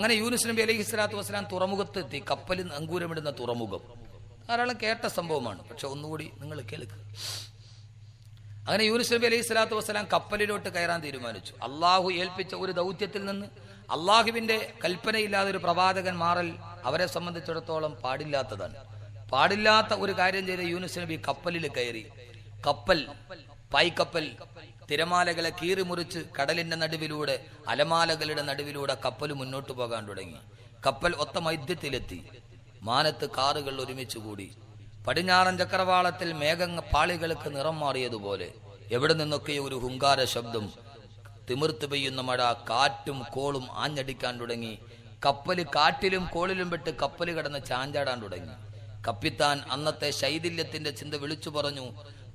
അങ്ങനെ യൂനുസ് നബി അലൈഹി സ്വലാത്തു വസ്സലാം തുറമുഖത്തെത്തി. കപ്പലിൽ അങ്കൂരമിടുന്ന തുറമുഖം ധാരാളം കേട്ട സംഭവമാണ്, പക്ഷെ ഒന്നുകൂടി നിങ്ങൾ കേൾക്കുക. അങ്ങനെ യൂനുസ് നബി അലൈഹി സ്വലാത്തു വസ്സലാം കപ്പലിലോട്ട് കയറാൻ തീരുമാനിച്ചു. അള്ളാഹു ഏൽപ്പിച്ച ഒരു ദൗത്യത്തിൽ നിന്ന് അള്ളാഹുവിന്റെ കൽപ്പനയില്ലാതെ ഒരു പ്രവാചകൻ മാറൽ അവരെ സംബന്ധിച്ചിടത്തോളം പാടില്ലാത്തതാണ്. പാടില്ലാത്ത ഒരു കാര്യം ചെയ്ത യൂനുസ് നബി കപ്പലിൽ കയറി. പായ്ക്കപ്പൽ തിരമാലകളെ കീറിമുറിച്ച് കടലിന്റെ നടുവിലൂടെ, അലമാലകളുടെ നടുവിലൂടെ കപ്പൽ മുന്നോട്ട് പോകാൻ തുടങ്ങി. കപ്പൽ ഒത്ത മധ്യത്തിലെത്തി. മാനത്ത് കാറുകൾ ഒരുമിച്ച് കൂടി. പടിഞ്ഞാറൻ ചക്രവാളത്തിൽ പാളികൾക്ക് നിറം മാറിയതുപോലെ എവിടെ നിന്നൊക്കെ ഒരു ഹുങ്കാര ശബ്ദം. തിമിർത്ത് പെയ്യുന്ന മഴ, കാറ്റും കോളും ആഞ്ഞടിക്കാൻ തുടങ്ങി. കപ്പല് കാറ്റിലും കോളിലും പെട്ട് കപ്പല് കിടന്ന് ചാഞ്ചാടാൻ തുടങ്ങി. കപ്പിത്താൻ അന്നത്തെ ശൈഥില്യത്തിന്റെ ചിന്ത വിളിച്ചു പറഞ്ഞു,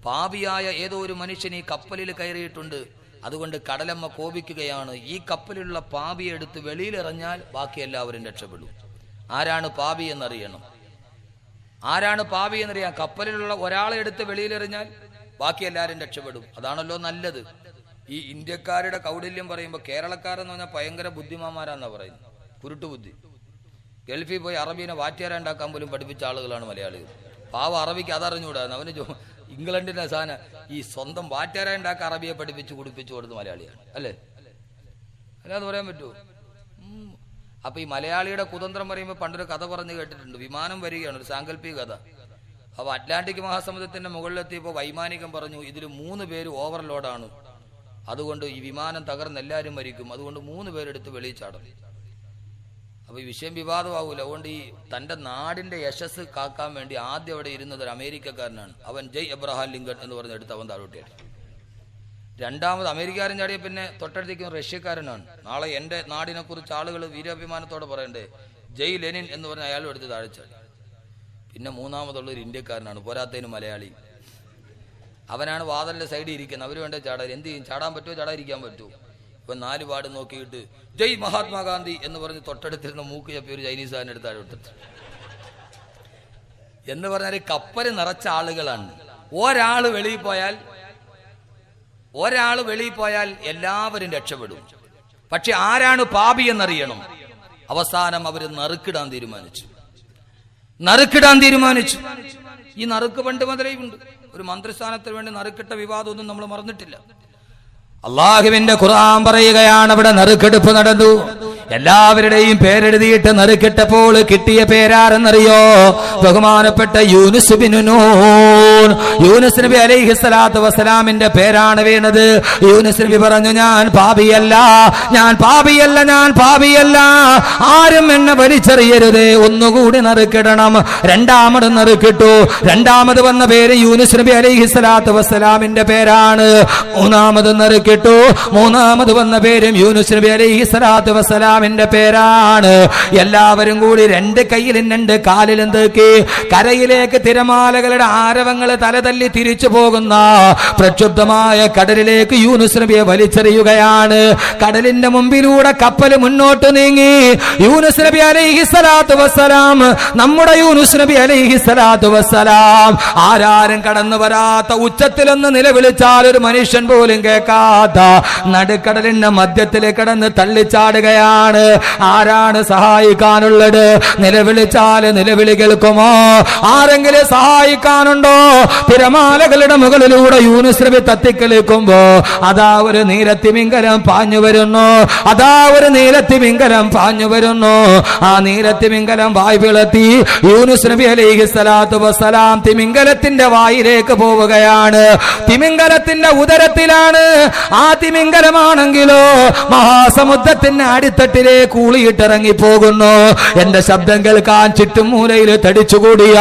പാപിയായ ഏതോ ഒരു മനുഷ്യൻ ഈ കപ്പലിൽ കയറിയിട്ടുണ്ട്, അതുകൊണ്ട് കടലമ്മ കോപിക്കുകയാണ്. ഈ കപ്പലിലുള്ള പാപിയെ എടുത്ത് വെളിയിലെറിഞ്ഞാൽ ബാക്കി എല്ലാവരും രക്ഷപ്പെടും. ആരാണ് പാപി എന്നറിയണം. ആരാണ് പാപി എന്നറിയാം. കപ്പലിലുള്ള ഒരാളെ എടുത്ത് വെളിയിലെറിഞ്ഞാൽ ബാക്കി എല്ലാവരും രക്ഷപ്പെടും. അതാണല്ലോ നല്ലത്. ഈ ഇന്ത്യക്കാരുടെ കൗടില്യം പറയുമ്പോൾ കേരളക്കാരെന്ന് പറഞ്ഞാൽ ഭയങ്കര ബുദ്ധിമാന്മാരാന്നാ പറയുന്നത്. കുരുട്ടുബുദ്ധി. ഗൾഫിൽ പോയി അറബീനെ വാറ്റുകാരുണ്ടാക്കാൻ പോലും പഠിപ്പിച്ച ആളുകളാണ് മലയാളികൾ. പാവം അറബിക്ക് അതറിഞ്ഞുകൂടാന്ന്. അവന് ഇംഗ്ലണ്ടിന്റെ സാധനം ഈ സ്വന്തം വാറ്റുകാരുണ്ടാക്കാൻ അറബിയെ പഠിപ്പിച്ച് കുടിപ്പിച്ചു കൊടുത്ത് മലയാളിയാണ്, അല്ലേ? അല്ലാതെ പറയാൻ പറ്റുമോ? അപ്പൊ ഈ മലയാളിയുടെ കുതന്ത്രം പറയുമ്പോൾ പണ്ടൊരു കഥ പറഞ്ഞു കേട്ടിട്ടുണ്ട്. വിമാനം വരികയാണ്, ഒരു സാങ്കല്പിക കഥ. അപ്പൊ അറ്റ്ലാന്റിക് മഹാസമുദ്രത്തിന്റെ മുകളിലെത്തിയപ്പോൾ വൈമാനികൻ പറഞ്ഞു, ഇതിൽ 3 പേര് ഓവർലോഡാണ്, അതുകൊണ്ട് ഈ വിമാനം തകർന്ന് എല്ലാവരും മരിക്കും, അതുകൊണ്ട് 3 പേരെടുത്ത് വെളിയിൽ ചാടും. അപ്പൊ ഈ വിഷയം വിവാദമാവൂല. അതുകൊണ്ട് ഈ തന്റെ നാടിന്റെ യശസ് കാക്കാൻ വേണ്ടി ആദ്യം അവിടെ ഇരുന്നത് ഒരു അമേരിക്കക്കാരനാണ്. അവൻ ജയ് എബ്രഹാം ലിങ്കൺ എന്ന് പറഞ്ഞെടുത്ത് അവൻ താഴോട്ടിയാണ്. രണ്ടാമത് അമേരിക്കക്കാരൻ ചാടിയ പിന്നെ തൊട്ടടുത്തേക്കും റഷ്യക്കാരനാണ്. നാളെ എന്റെ നാടിനെ കുറിച്ച് ആളുകൾ വീരാഭിമാനത്തോടെ പറയണ്ടേ, ജയ് ലെനിൻ എന്ന് പറഞ്ഞ അയാളും എടുത്ത് താഴെച്ചാടി. പിന്നെ മൂന്നാമതുള്ളൊരു ഇന്ത്യക്കാരനാണ്, പോരാത്തതിന് മലയാളി. അവനാണ് വാതിലിന്റെ സൈഡിൽ ഇരിക്കുന്നത്. അവര് വേണ്ടേ ചാടാൻ. എന്ത് ചെയ്യും? ചാടാൻ പറ്റുമോ? ചാടാതിരിക്കാൻ പറ്റുമോ? ഇപ്പൊ 4 വാർഡ് നോക്കിയിട്ട് ജയ് മഹാത്മാഗാന്ധി എന്ന് പറഞ്ഞ് തൊട്ടടുത്തിരുന്ന മൂക്ക് ചപ്പി ഒരു ചൈനീസുകാരൻ എടുത്ത് താഴെടുത്തിട്ട് എന്ന് പറഞ്ഞാൽ കപ്പല് നിറച്ച ആളുകളാണ്. ഒരാള് വെളിയിൽ പോയാൽ എല്ലാവരും രക്ഷപ്പെടും. പക്ഷെ ആരാണ് പാപി എന്നറിയണം. അവസാനം അവര് നറുക്കിടാൻ തീരുമാനിച്ചു. ഈ നറുക്ക് പണ്ട് മുതലേയുണ്ട്. ഒരു മന്ത്രിസ്ഥാനത്തിന് വേണ്ടി നറുക്കിട്ട വിവാദമൊന്നും നമ്മൾ മറന്നിട്ടില്ല. അള്ളാഹുവിന്റെ ഖുർആൻ പറയുകയാണ്, അവിടെ നറുക്കെടുപ്പ് നടന്നു. എല്ലാവരുടെയും പേരെഴുതിയിട്ട് നറുക്കിട്ടപ്പോൾ കിട്ടിയ പേരാരെന്നറിയോ? ബഹുമാനപ്പെട്ട യൂനുസ് ബിൻ നൂൻ. യൂനുസ് നബി അലൈഹി സ്വലാത്തു വസ്സലാമിന്റെ പേരാണ് വീണത്. യൂനുസ് നബി പറഞ്ഞു, ഞാൻ പാപിയല്ല. ആരും എന്നെ വലിച്ചെറിയരുത്, ഒന്നുകൂടി നറുക്കിടണം. രണ്ടാമത് നറുക്കിട്ടു. രണ്ടാമത് വന്ന പേര് യൂനുസ് നബി അലൈഹി സ്വലാത്തു വസ്സലാമിന്റെ പേരാണ്. മൂന്നാമത് നറുക്കിട്ടു. മൂന്നാമത് വന്ന പേരും യൂനുസ് നബി അലൈഹി സ്വലാത്തു വസ്സലാമിന്റെ പേരാണ്. എല്ലാവരും കൂടി 2 കൈയിലും 2 കാലിലും തേക്കി കരയിലേക്ക് തിരമാലകളുടെ ആരവങ്ങൾ തലതല്ലി തിരിച്ചു പോകുന്ന പ്രക്ഷുബ്ധമായ കടലിലേക്ക് യൂനുസ് നബിയെ വലിച്ചെറിയുകയാണ്. കടലിന്റെ മുമ്പിലൂടെ കപ്പൽ മുന്നോട്ട് നീങ്ങി. യൂനുസ് നബി അലൈഹി സ്വലാത്തു വസ്സലാം, നമ്മുടെ യൂനുസ് നബി അലൈഹി സ്വലാത്തു വസ്സലാം ആരാരും കടന്നു വരാത്ത, ഉച്ചത്തിലൊന്ന് നിലവിളിച്ചാൽ ഒരു മനുഷ്യൻ പോലും കേൾക്കാത്ത നടുക്കടലിന്റെ മധ്യത്തിൽ കിടന്ന് തള്ളിച്ചാടുകയാണ്. ആരാണ് സഹായിക്കാനുള്ളത്? നിലവിളിച്ചാൽ നിലവിളി കേൾക്കുമോ? ആരെങ്കിലും സഹായിക്കാനുണ്ടോ? തിരമാലകളുടെ മുകളിലൂടെ യൂനുസ് നബി തത്തിക്കളിക്കുമ്പോ അതാ ഒരു നീലത്തിമിംഗലം പാഞ്ഞു വരുന്നു. ആ നീലത്തിമിംഗലം വായ് പിളർത്തി യൂനുസ് നബി അലൈഹി സ്വലാത്തു വസ്സലാം തിമിംഗലത്തിന്റെ വായിലേക്ക് പോവുകയാണ്. തിമിംഗലത്തിന്റെ ഉദരത്തിലാണ്. ആ തിമിംഗലമാണെങ്കിലോ മഹാസമുദ്രത്തിന്റെ അടിത്തട്ടിലേക്ക് ഊളിയിട്ടിറങ്ങി പോകുന്നു. എന്റെ ശബ്ദം കേൾക്കാൻ ചുറ്റും മൂലയിൽ തടിച്ചുകൂടിയ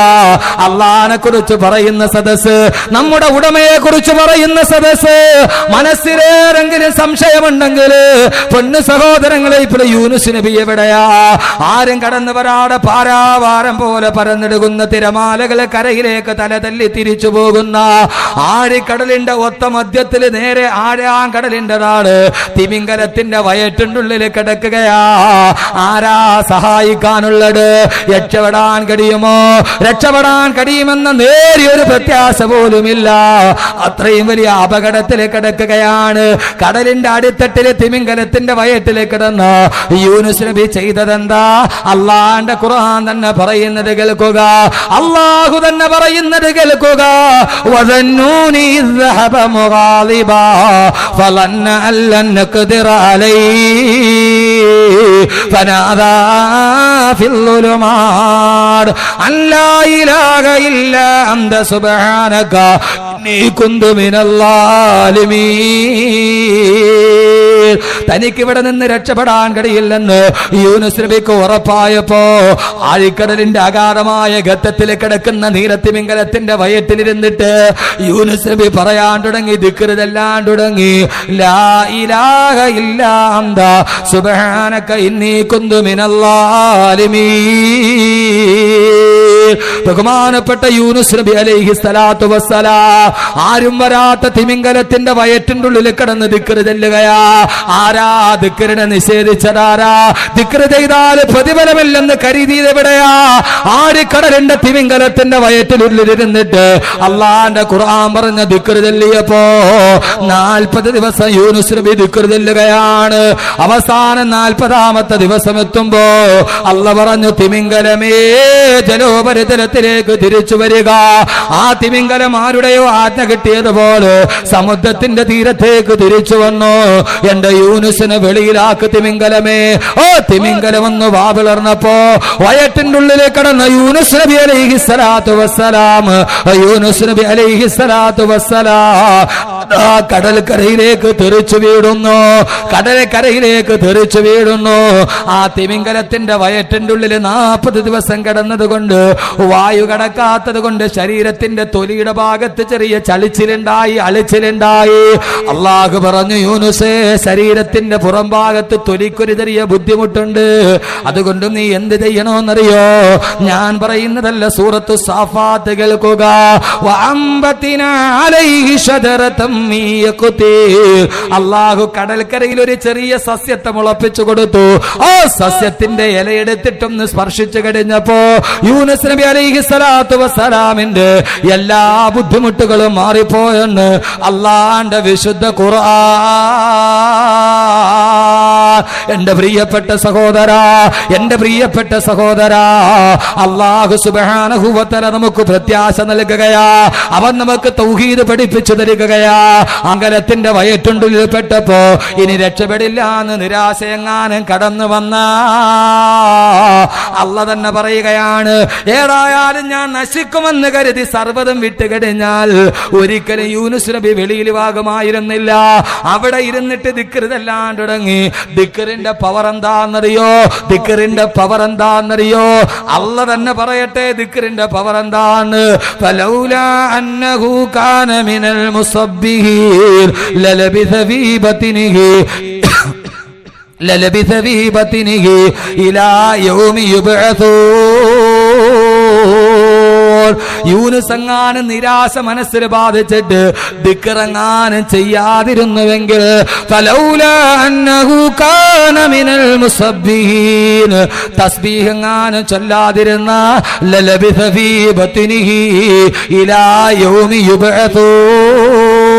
അള്ളാനെ കുറിച്ച് പറയുന്ന സദസ്, നമ്മുടെ ഉടമയെ കുറിച്ച് പറയുന്ന സദസ്, മനസ്സിലേറെങ്കിലും സംശയമുണ്ടെങ്കിൽ പൊന്നു സഹോദരങ്ങളെ, ഇപ്പോൾ യൂനുസ് നബി എവിടെയാ? ആരും കടന്നു വരാതെ പാരാവാരം പോലെ പരന്നെടുക്കുന്ന തിരമാലകളെ കരയിലേക്ക് തലതല്ലി തിരിച്ചു പോകുന്ന ആഴിക്കടലിന്റെ ഒത്ത മധ്യത്തിൽ നേരെ ആഴാങ്കടലിൻ്റെതാണ്. തിമിംഗലത്തിന്റെ വയറ്റിനുള്ളിൽ കിടക്കുകയാണ്. കിടക്കുകയാ. ആരാ സഹായിക്കാനുള്ളത്? രക്ഷപ്പെടാൻ കഴിയുമോ? രക്ഷപ്പെടാൻ കഴിയുമെന്ന നേരിയൊരു പ്രത്യാശ പോലുമില്ല. അത്രയും വലിയ അപകടത്തിൽ കിടക്കുകയാണ്. കടലിന്റെ അടിത്തട്ടിലെ തിമിംഗലത്തിന്റെ വയറ്റിൽ കിടന്ന് യൂനുസ് നബി ചെയ്തതെന്താ? അള്ളാന്റെ ഖുർആൻ തന്നെ പറയുന്നത് കേൾക്കുക. അള്ളാഹു തന്നെ പറയുന്നത് കേൾക്കുക. വദന്നൂനി ഇദ്ഹബ മുഗാളിബാ ഫലന്ന അല്ലൻ നഖ്ദിറ അലൈഹി ഫനാദാ ഫിൽ ളുലുമാത് അല്ലാ ഇലാഹ ഇല്ലാ അൻത സുബ്ഹാനക ഇന്നി കുന്തു മിനൽ ളാലിമീൻ. തനിക്കിവിടെ നിന്ന് രക്ഷപ്പെടാൻ കഴിയില്ലെന്ന് യൂനുസ് നബിക്ക് ഉറപ്പായപ്പോ ആഴിക്കടലിന്റെ അഗാധമായ ഗർത്തത്തിൽ കിടക്കുന്ന നീലത്തിമിംഗലത്തിന്റെ വയറ്റിലിരുന്നിട്ട് യൂനുസ് നബി പറയാൻ തുടങ്ങി, ദിക്റ് ചെല്ലാൻ തുടങ്ങി. ലാ ഇലാഹ ഇല്ലാ അൻത സുബ്ഹാനക ഇന്നി കുന്തു മിനൽ ളാലിമീൻ. ബഹുമാനപ്പെട്ട യൂനുസ് നബി അലൈഹി സ്വലാത്തു വസ്സലാം ആരും വരാത്ത തിമിംഗലത്തിന്റെ വയറ്റിന്റെ ഉള്ളിൽ കിടന്ന് ദിക്റ് ചെല്ലുകയാ. ആരാ ദിക്റിനെ നിഷേധിച്ചതാരാ? ദിക്റ് ചെയ്താൽ പ്രതിഫലമില്ലെന്ന് കരുതിയത് എവിടെയാ? ആഴിക്കടലിന്റെ തിമിംഗലത്തിന്റെ വയറ്റിനുള്ളിലിരുന്നിട്ട് അള്ളാന്റെ ഖുർആൻ പറഞ്ഞ ദിക്റ് ചൊല്ലിയപ്പോ 40 ദിവസം യൂനുസ് നബി ദിക്റ് ചൊല്ലുകയാണ്. അവസാനം 40ാമത്തെ ദിവസം എത്തുമ്പോ അള്ള പറഞ്ഞു, തിമിംഗലമേ ജലോപരിതലത്തിലേക്ക് തിരിച്ചു വരിക. ആ തിമിംഗലം ആരുടെയോ ആജ്ഞ കിട്ടിയതുപോലെ സമുദ്രത്തിന്റെ തീരത്തേക്ക് തിരിച്ചു വന്നു. എന്റെ യൂനുസിനെ വെളിയിലാക്ക് തിമിംഗലമേ. ഓ തിമിംഗലം ഒന്ന് വാവിളർന്നപ്പോ വയറ്റിന്റെ ഉള്ളിലേക്ക് കടന്ന യൂനുസ് നബി അലൈഹി സ്വലാത്തു വസ്സലാം കടൽക്കരയിലേക്ക് തെറിച്ചു വീടുന്നു. കടൽക്കരയിലേക്ക് തെറിച്ചു വീടുന്നു. ആ തിമിംഗലത്തിന്റെ വയറ്റിന്റെ ഉള്ളിൽ 40 ദിവസം കിടന്നത് കൊണ്ട്, വായു കടക്കാത്തത് കൊണ്ട് ശരീരത്തിന്റെ തൊലിയുടെ ഭാഗത്ത് ചെറിയ ചളിച്ചിലുണ്ടായി, അളിച്ചിലുണ്ടായി. അള്ളാഹു പറഞ്ഞു, യൂനുസേ ശരീരത്തിന്റെ പുറം ഭാഗത്ത് തൊലിക്കൊരു ചെറിയ ബുദ്ധിമുട്ടുണ്ട്. അതുകൊണ്ട് നീ എന്ത് ചെയ്യണമെന്നറിയോ? ഞാൻ പറയുന്നതല്ല, സൂറത്തു സാഫാത്ത് കേൾക്കുക. അള്ളാഹു കടൽക്കരയിൽ ഒരു ചെറിയ സസ്യത്തെ മുളപ്പിച്ചു കൊടുത്തു. ആ സസ്യത്തിന്റെ ഇലയെടുത്തിട്ടൊന്ന് സ്പർശിച്ചു കഴിഞ്ഞപ്പോ യൂനുസ് നബി അലൈഹി സ്വലാത്തു വസ്സലാമിന്റെ എല്ലാ ബുദ്ധിമുട്ടുകളും മാറിപ്പോയെന്ന് അള്ളാന്റെ വിശുദ്ധ ഖുർആൻ. എന്റെ പ്രിയപ്പെട്ട സഹോദരാ, എന്റെ പ്രിയപ്പെട്ട സഹോദരാ, അല്ലാഹു സുബ്ഹാനഹു വ തആല നമുക്ക് പ്രത്യാശ നൽകുകയാ. അവൻ നമുക്ക് തൗഹീദ് പഠിപ്പിച്ചു തരികയാ. അങ്കലത്തിന്റെ വയറ്റുള്ളിൽ പെട്ടപ്പോ ഇനി രക്ഷപ്പെടില്ല എന്ന് നിരാശയെങ്ങാനും കടന്നു വന്ന അല്ല തന്നെ പറയുകയാണ്, ഏതായാലും ഞാൻ നശിക്കുമെന്ന് കരുതി സർവ്വതും വിട്ടുകഴിഞ്ഞാൽ ഒരിക്കലും യൂനുസ് നബി വെളിയിൽ ഭാഗമായിരുന്നില്ല. അവിടെ ഇരുന്നിട്ട് ദിക്റ് ചെല്ലാൻ തുടങ്ങി. ദിക്റിന്റെ പവർ എന്താണെന്നറിയോ? ദിക്റിന്റെ പവർ എന്താണെന്നറിയോ? അല്ല തന്നെ പറയട്ടെ ദിക്റിന്റെ പവർ എന്താണ്? ഫലൗലാ അന്നഹു കാന മിനൽ മുസബ്ബിഹീൻ ലലബിസ ഫീ ബത്നിഹി ഇലാ യൗമി യുബ്അസൂൻ. യൂനുസെങ്ങാനും നിരാശ മനസ്സിൽ ബാധിച്ചിട്ട് ദിക്റെങ്ങാനും ചെയ്യാതിരുന്നുവെങ്കിൽ, ഫലൗലാ അന്നഹു കാന മിനൽ മുസബ്ബിഹീൻ തസ്ബീഹെങ്ങാനും ചൊല്ലാതിരുന്ന ലലബിസ ഫീ ബത്നിഹി ഇലാ യൗമി യുബ്അസൂൻ